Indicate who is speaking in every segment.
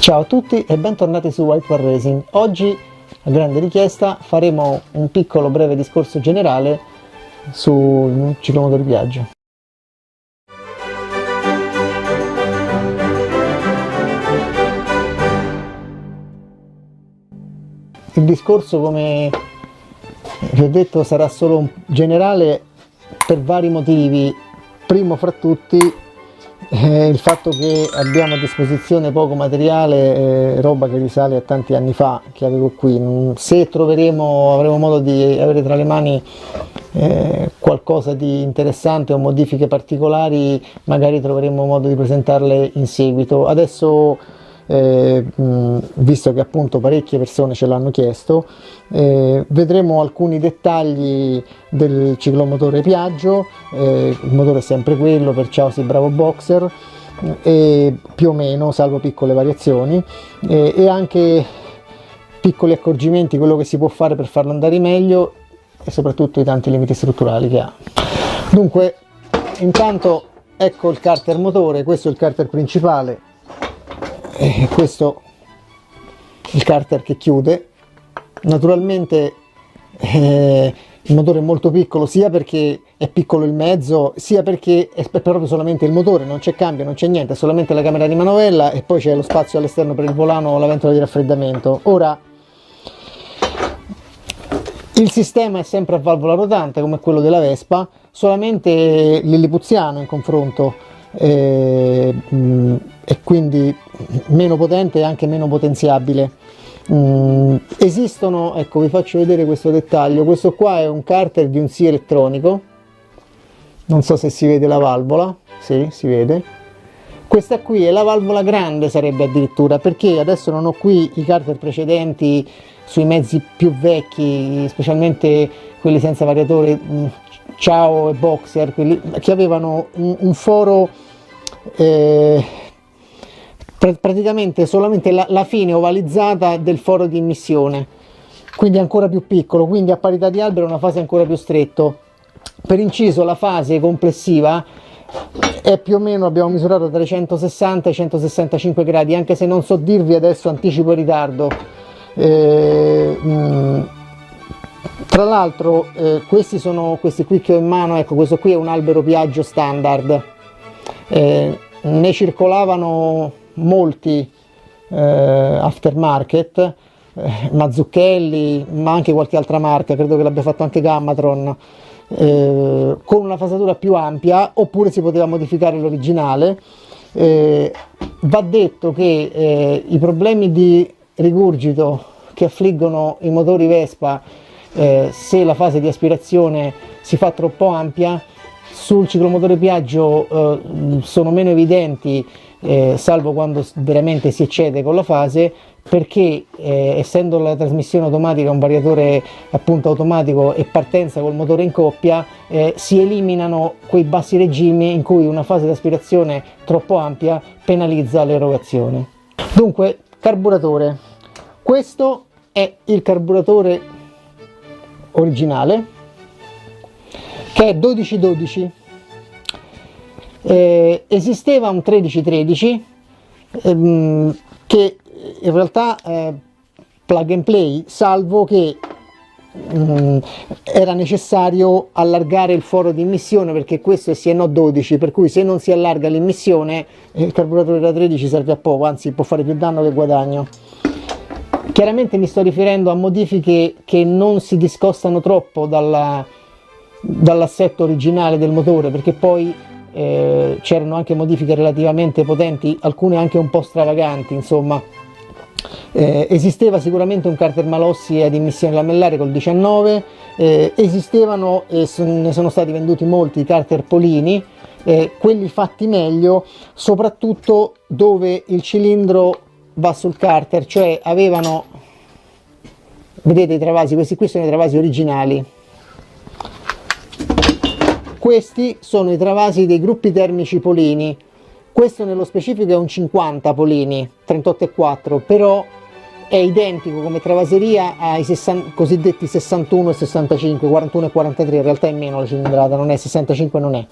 Speaker 1: Ciao a tutti e bentornati su White War Racing. Oggi, a grande richiesta, faremo un piccolo breve discorso generale su ciclomotori Piaggio. Il discorso, come vi ho detto, sarà solo un generale per vari motivi. Primo fra tutti il fatto che abbiamo a disposizione poco materiale, roba che risale a tanti anni fa che avevo qui. Se avremo modo di avere tra le mani qualcosa di interessante o modifiche particolari, magari troveremo modo di presentarle in seguito. Adesso visto che appunto parecchie persone ce l'hanno chiesto, vedremo alcuni dettagli del ciclomotore Piaggio. Il motore è sempre quello per Ciao Bravo Boxer, più o meno, salvo piccole variazioni, e anche piccoli accorgimenti, quello che si può fare per farlo andare meglio e soprattutto i tanti limiti strutturali che ha. Dunque, intanto ecco il carter motore. Questo è il carter principale e questo il carter che chiude. Naturalmente il motore è molto piccolo, sia perché è piccolo il mezzo, sia perché è proprio solamente il motore, non c'è cambio, non c'è niente, è solamente la camera di manovella e poi c'è lo spazio all'esterno per il volano o la ventola di raffreddamento. Ora, il sistema è sempre a valvola rotante come quello della Vespa, solamente lillipuziano in confronto, e quindi meno potente e anche meno potenziabile. Esistono, ecco, vi faccio vedere questo dettaglio. Questo qua è un carter di un SI elettronico, non so se si vede la valvola. Sì, si vede. Questa qui è la valvola grande, sarebbe addirittura, perché adesso non ho qui i carter precedenti sui mezzi più vecchi, specialmente quelli senza variatore, Ciao e Boxer, quelli che avevano un foro praticamente solamente la fine ovalizzata del foro di immissione, quindi ancora più piccolo, quindi a parità di albero una fase ancora più stretto. Per inciso, la fase complessiva è più o meno, abbiamo misurato tra i 160 e i 165 gradi, anche se non so dirvi adesso, anticipo il ritardo. Tra l'altro questi qui che ho in mano, ecco, questo qui è un albero Piaggio standard. Ne circolavano molti aftermarket, Mazzucchelli, ma anche qualche altra marca, credo che l'abbia fatto anche Gammatron, con una fasatura più ampia, oppure si poteva modificare l'originale. Va detto che i problemi di rigurgito che affliggono i motori Vespa, se la fase di aspirazione si fa troppo ampia, sul ciclomotore Piaggio sono meno evidenti, salvo quando veramente si eccede con la fase, perché essendo la trasmissione automatica un variatore appunto automatico e partenza col motore in coppia, si eliminano quei bassi regimi in cui una fase di aspirazione troppo ampia penalizza l'erogazione. Dunque, carburatore. Questo è il carburatore originale, che è 1212. Esisteva un 1313 che in realtà plug and play, salvo che era necessario allargare il foro di immissione, perché questo è CNO 12, per cui se non si allarga l'immissione il carburatore da 13 serve a poco, anzi può fare più danno che guadagno. Chiaramente mi sto riferendo a modifiche che non si discostano troppo dall'assetto originale del motore, perché poi c'erano anche modifiche relativamente potenti, alcune anche un po' stravaganti, insomma. Esisteva sicuramente un carter Malossi ad immissione lamellare col 19, esistevano e ne sono stati venduti molti carter Polini, quelli fatti meglio, soprattutto dove il cilindro va sul carter, cioè avevano, vedete i travasi, questi qui sono i travasi originali. Questi sono i travasi dei gruppi termici Polini. Questo nello specifico è un 50 Polini 38,4, però è identico come travaseria ai cosiddetti 61 e 65, 41 e 43, in realtà è meno la cilindrata, non è 65, non è.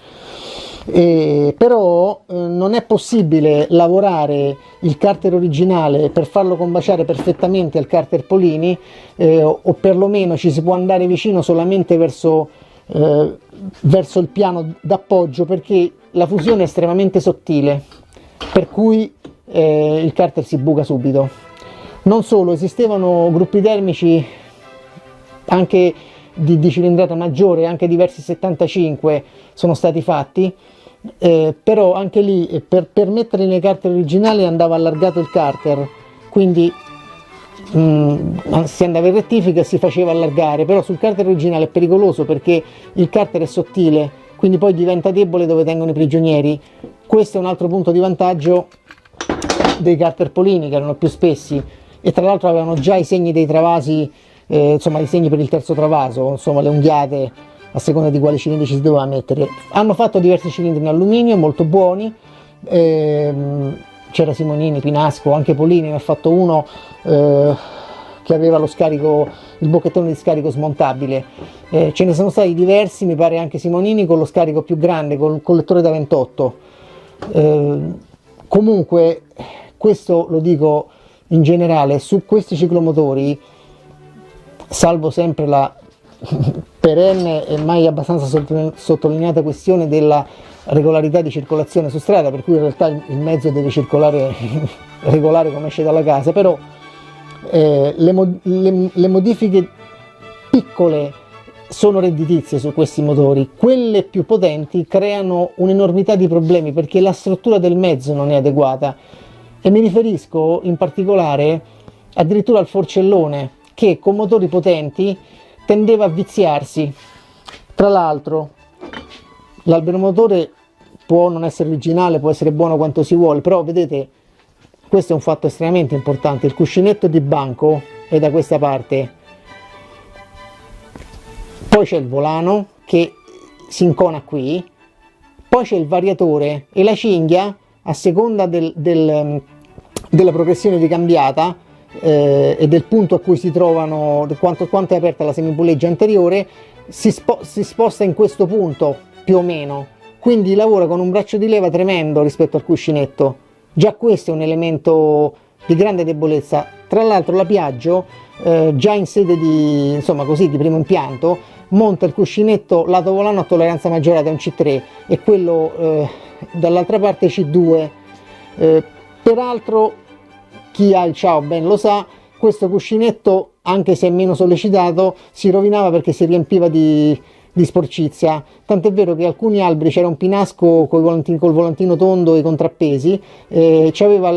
Speaker 1: Però non è possibile lavorare il carter originale per farlo combaciare perfettamente al carter Polini, o perlomeno ci si può andare vicino solamente verso il piano d'appoggio, perché la fusione è estremamente sottile, per cui il carter si buca subito. Non solo, esistevano gruppi termici anche di cilindrata maggiore, anche diversi 75 sono stati fatti, però anche lì per mettere nei carter originali andava allargato il carter, quindi si andava in rettifica e si faceva allargare, però sul carter originale è pericoloso perché il carter è sottile, quindi poi diventa debole dove tengono i prigionieri. Questo è un altro punto di vantaggio dei carter Polini, che erano più spessi e tra l'altro avevano già i segni dei travasi, insomma i segni per il terzo travaso, insomma le unghiate a seconda di quali cilindri ci si doveva mettere. Hanno fatto diversi cilindri in alluminio molto buoni, c'era Simonini, Pinasco, anche Polini ne ha fatto uno che aveva lo scarico, il bocchettone di scarico smontabile. Ce ne sono stati diversi, mi pare anche Simonini con lo scarico più grande, con il collettore da 28. Comunque, questo lo dico in generale, su questi ciclomotori, salvo sempre la perenne e mai abbastanza sottolineata questione della regolarità di circolazione su strada, per cui in realtà il mezzo deve circolare regolare come esce dalla casa, però le modifiche piccole sono redditizie su questi motori. Quelle più potenti creano un'enormità di problemi perché la struttura del mezzo non è adeguata, e mi riferisco in particolare addirittura al forcellone, che con motori potenti tendeva a viziarsi. Tra l'altro l'alberomotore può non essere originale, può essere buono quanto si vuole, però vedete, questo è un fatto estremamente importante: il cuscinetto di banco è da questa parte, poi c'è il volano che si incona qui, poi c'è il variatore e la cinghia, a seconda della progressione di cambiata e del punto a cui si trovano, quanto è aperta la semipuleggia anteriore, si sposta in questo punto più o meno, quindi lavora con un braccio di leva tremendo rispetto al cuscinetto. Già questo è un elemento di grande debolezza. Tra l'altro la Piaggio già in sede di, insomma così, di primo impianto monta il cuscinetto lato volano a tolleranza maggiorata, è un C3, e quello dall'altra parte C2. Peraltro chi ha il Ciao ben lo sa, questo cuscinetto, anche se è meno sollecitato, si rovinava perché si riempiva di sporcizia, tant'è vero che alcuni alberi, c'era un Pinasco col volantino tondo e i contrappesi, c'aveva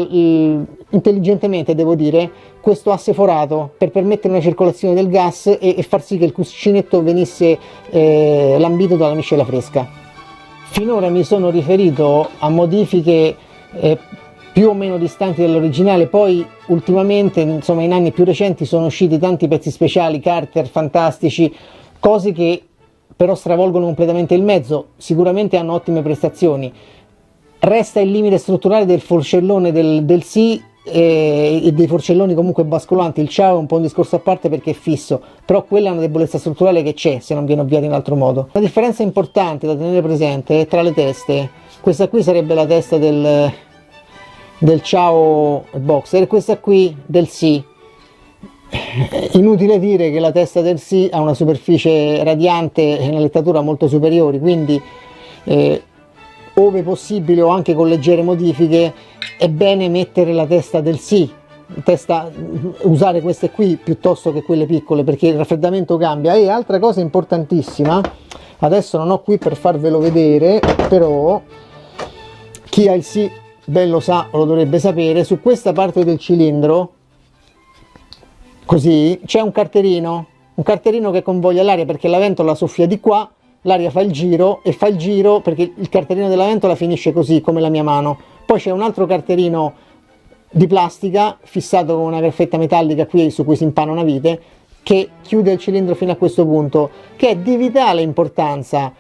Speaker 1: intelligentemente, devo dire, questo asse forato per permettere una circolazione del gas e far sì che il cuscinetto venisse lambito dalla miscela fresca. Finora mi sono riferito a modifiche più o meno distanti dall'originale, poi ultimamente, insomma in anni più recenti, sono usciti tanti pezzi speciali, carter fantastici, cose che però stravolgono completamente il mezzo. Sicuramente hanno ottime prestazioni. Resta il limite strutturale del forcellone del sì e dei forcelloni comunque bascolanti. Il Ciao è un po' un discorso a parte perché è fisso, però quella è una debolezza strutturale che c'è se non viene ovviata in altro modo. La differenza importante da tenere presente è tra le teste. Questa qui sarebbe la testa del Ciao Boxer e questa qui del sì. Inutile dire che la testa del sì ha una superficie radiante e una lettatura molto superiori, quindi ove possibile o anche con leggere modifiche è bene mettere la testa del sì, usare queste qui piuttosto che quelle piccole, perché il raffreddamento cambia. E altra cosa importantissima, adesso non ho qui per farvelo vedere, però chi ha il sì ben lo sa o lo dovrebbe sapere, su questa parte del cilindro così c'è un carterino che convoglia l'aria, perché la ventola soffia di qua, l'aria fa il giro e fa il giro perché il carterino della ventola finisce così come la mia mano. Poi c'è un altro carterino di plastica fissato con una graffetta metallica qui su cui si impana una vite, che chiude il cilindro fino a questo punto, che è di vitale importanza.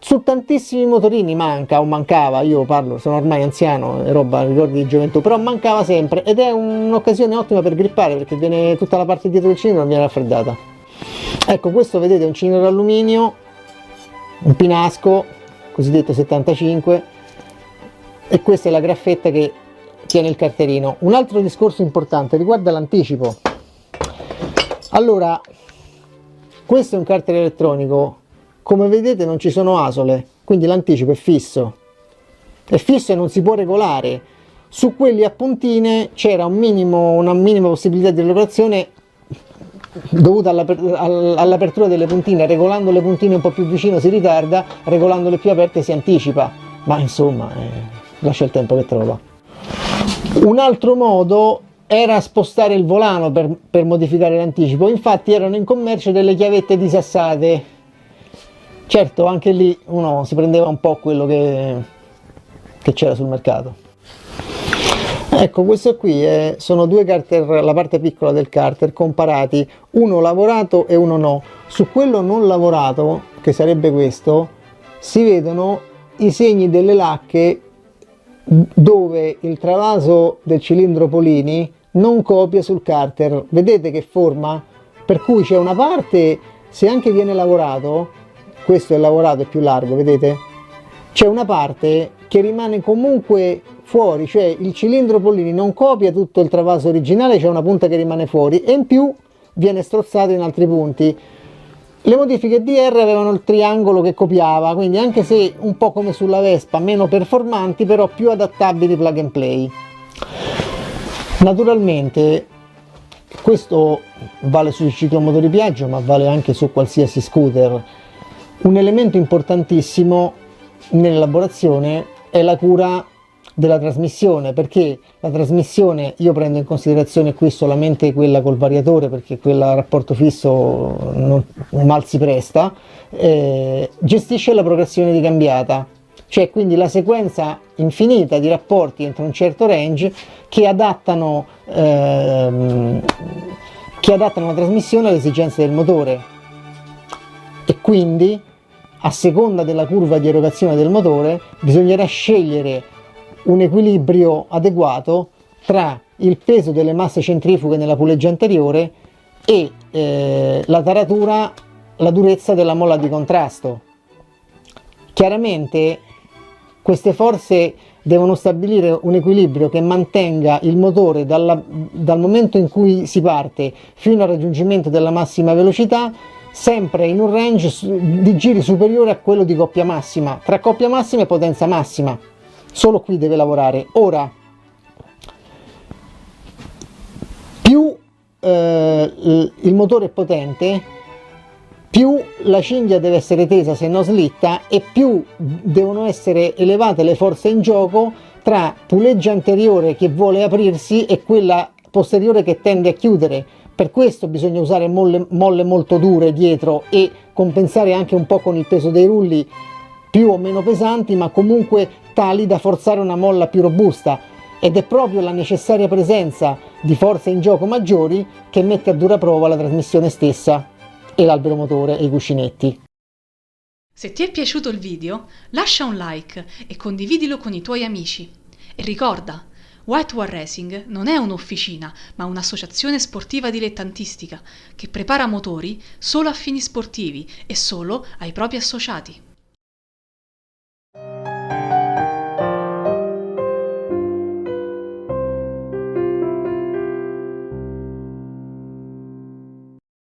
Speaker 1: Su tantissimi motorini manca o mancava, io parlo, sono ormai anziano, è roba, ricordi di gioventù, però mancava sempre, ed è un'occasione ottima per grippare, perché viene tutta la parte dietro del cilindro non viene raffreddata. Ecco, questo vedete è un cilindro d'alluminio, un Pinasco, cosiddetto 75, e questa è la graffetta che tiene il carterino. Un altro discorso importante riguarda l'anticipo. Allora, questo è un cartere elettronico, come vedete non ci sono asole, quindi l'anticipo è fisso e non si può regolare. Su quelli a puntine c'era una minima possibilità di regolazione dovuta all'apertura delle puntine. Regolando le puntine un po' più vicino si ritarda, regolandole più aperte si anticipa, ma insomma lascia il tempo che trova. Un altro modo era spostare il volano per modificare l'anticipo, infatti erano in commercio delle chiavette disassate. Certo, anche lì uno si prendeva un po' quello che c'era sul mercato. Ecco, questo qui sono due carter, la parte piccola del carter, comparati, uno lavorato e uno no. Su quello non lavorato, che sarebbe questo, si vedono i segni delle lacche dove il travaso del cilindro Polini non copia sul carter. Vedete che forma? Per cui c'è una parte, se anche viene lavorato, questo è lavorato, è più largo, vedete? C'è una parte che rimane comunque fuori, cioè il cilindro Polini non copia tutto il travaso originale, c'è una punta che rimane fuori e in più viene strozzato in altri punti. Le modifiche DR avevano il triangolo che copiava, quindi anche se un po' come sulla Vespa, meno performanti, però più adattabili plug and play. Naturalmente questo vale sui ciclomotori Piaggio, ma vale anche su qualsiasi scooter. Un elemento importantissimo nell'elaborazione è la cura della trasmissione, perché la trasmissione, io prendo in considerazione qui solamente quella col variatore, perché quella a rapporto fisso mal si presta, gestisce la progressione di cambiata, cioè quindi la sequenza infinita di rapporti entro un certo range che adattano la trasmissione alle esigenze del motore, e quindi a seconda della curva di erogazione del motore bisognerà scegliere un equilibrio adeguato tra il peso delle masse centrifughe nella puleggia anteriore e la taratura, la durezza della molla di contrasto. Chiaramente queste forze devono stabilire un equilibrio che mantenga il motore dal momento in cui si parte fino al raggiungimento della massima velocità sempre in un range di giri superiore a quello di coppia massima, tra coppia massima e potenza massima. Solo qui deve lavorare. Ora, più il motore è potente, più la cinghia deve essere tesa, se no slitta, e più devono essere elevate le forze in gioco tra puleggia anteriore che vuole aprirsi e quella posteriore che tende a chiudere. Per questo bisogna usare molle molto dure dietro e compensare anche un po' con il peso dei rulli più o meno pesanti, ma comunque tali da forzare una molla più robusta, ed è proprio la necessaria presenza di forze in gioco maggiori che mette a dura prova la trasmissione stessa e l'albero motore e i cuscinetti.
Speaker 2: Se ti è piaciuto il video, lascia un like e condividilo con i tuoi amici. E ricorda, White War Racing non è un'officina, ma un'associazione sportiva dilettantistica che prepara motori solo a fini sportivi e solo ai propri associati.